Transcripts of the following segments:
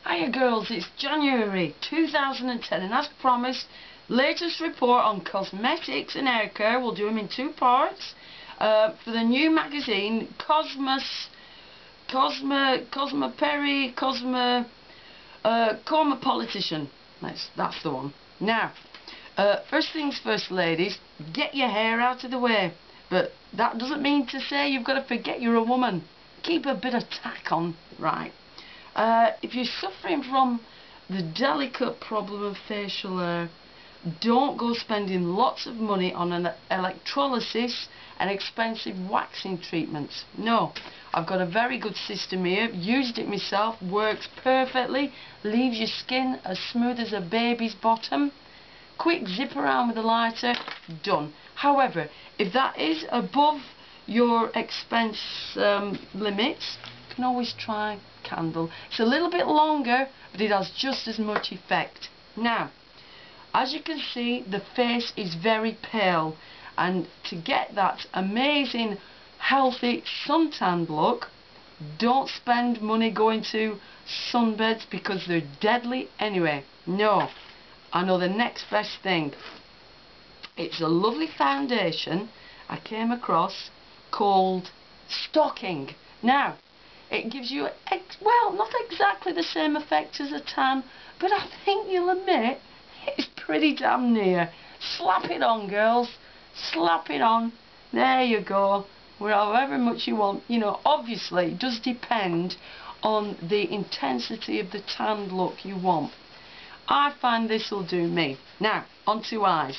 Hiya girls, it's January 2010 and as promised, latest report on cosmetics and hair care. We'll do them in two parts. For the new magazine, Cosmopolitan. That's the one. Now, first things first ladies, get your hair out of the way. But that doesn't mean to say you've got to forget you're a woman. Keep a bit of tack on, right? If you're suffering from the delicate problem of facial hair, don't go spending lots of money on an electrolysis and expensive waxing treatments. No, I've got a very good system here, used it myself, works perfectly, leaves your skin as smooth as a baby's bottom. Quick zip around with a lighter, done. However, if that is above your expense limits, you can always try candle. It's a little bit longer, but it has just as much effect. Now, as you can see, the face is very pale, and to get that amazing healthy suntanned look, don't spend money going to sunbeds because they're deadly anyway. No, I know the next best thing. It's a lovely foundation I came across called Stocking. Now, it gives you, well, not exactly the same effect as a tan, but I think you'll admit it's pretty damn near. Slap it on, girls. Slap it on. There you go. However much you want. You know, obviously, it does depend on the intensity of the tanned look you want. I find this will do me. Now, onto eyes.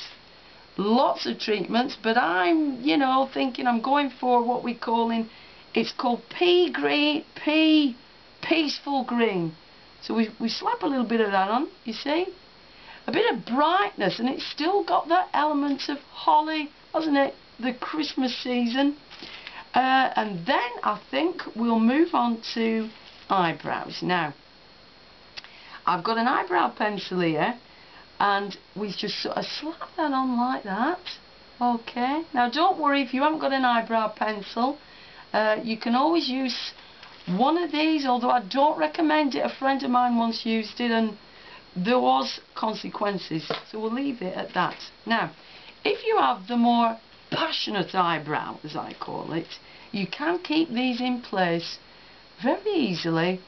Lots of treatments, but I'm, you know, thinking I'm going for what we're calling, it's called peaceful green. So we slap a little bit of that on, you see? A bit of brightness, and it's still got that element of holly, hasn't it? The Christmas season. And then I think we'll move on to eyebrows. Now, I've got an eyebrow pencil here, and we just sort of slap that on like that. Okay. Now don't worry if you haven't got an eyebrow pencil. You can always use one of these, although I don't recommend it. A friend of mine once used it and there was consequences, so we'll leave it at that. Now, if you have the more passionate eyebrow, as I call it, you can keep these in place very easily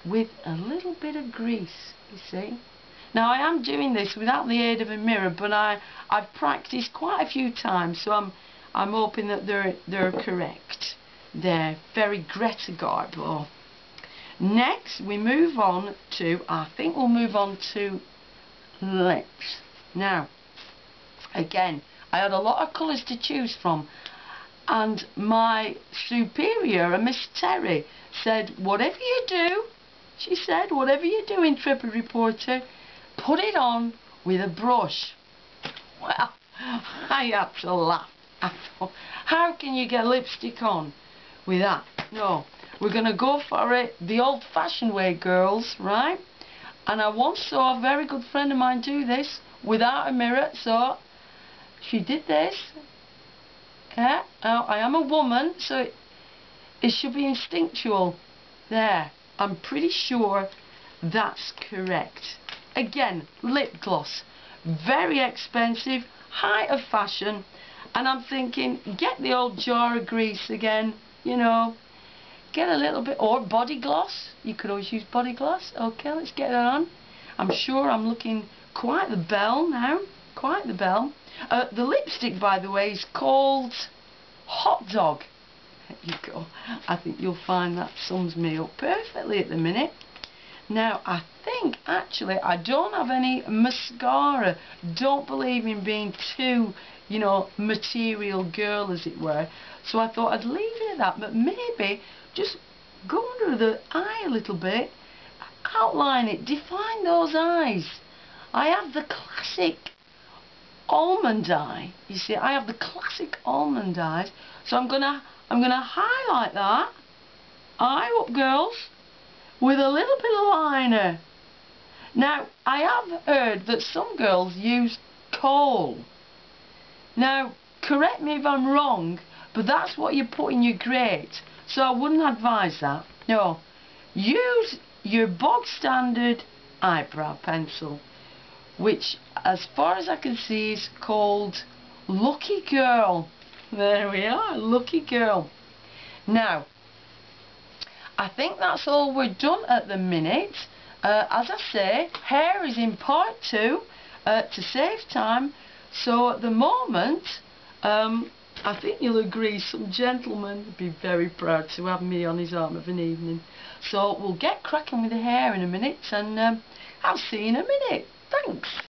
with a little bit of grease, you see. Now, I am doing this without the aid of a mirror, but I've practiced quite a few times, so I'm hoping that they're correct. They're very Greta Garbo. Next, we move on to, I think we'll move on to lips. Now, again, I had a lot of colours to choose from, and my superior, Miss Terry, said, whatever you do, she said, whatever you do, Intrepid Reporter, put it on with a brush. Well, I had to laugh. I thought, how can you get lipstick on with that? No, we're going to go for it the old-fashioned way, girls, right? And I once saw a very good friend of mine do this without a mirror, so she did this. Yeah, now I am a woman, so it should be instinctual. There, I'm pretty sure that's correct. Again, lip gloss, very expensive, height of fashion, and I'm thinking, get the old jar of grease again, you know, get a little bit, or body gloss. You could always use body gloss. Okay, let's get that on. I'm sure I'm looking quite the belle now, quite the belle. The lipstick, by the way, is called Hot Dog. There you go. I think you'll find that sums me up perfectly at the minute. Now, I think, actually, I don't have any mascara. Don't believe in being too, you know, material girl, as it were. So I thought I'd leave it at that. But maybe just go under the eye a little bit, outline it, define those eyes. I have the classic almond eye. You see, I have the classic almond eyes. So I'm gonna highlight that. Eye up, girls, with a little bit of liner. Now, I have heard that some girls use kohl. Now, correct me if I'm wrong, but that's what you put in your grate. So I wouldn't advise that. No, use your bog standard eyebrow pencil, which as far as I can see is called Lucky Girl. There we are, Lucky Girl. Now, I think that's all we're done at the minute. As I say, hair is in part 2 to save time. So at the moment, I think you'll agree some gentleman would be very proud to have me on his arm of an evening. So we'll get cracking with the hair in a minute, and I'll see you in a minute. Thanks.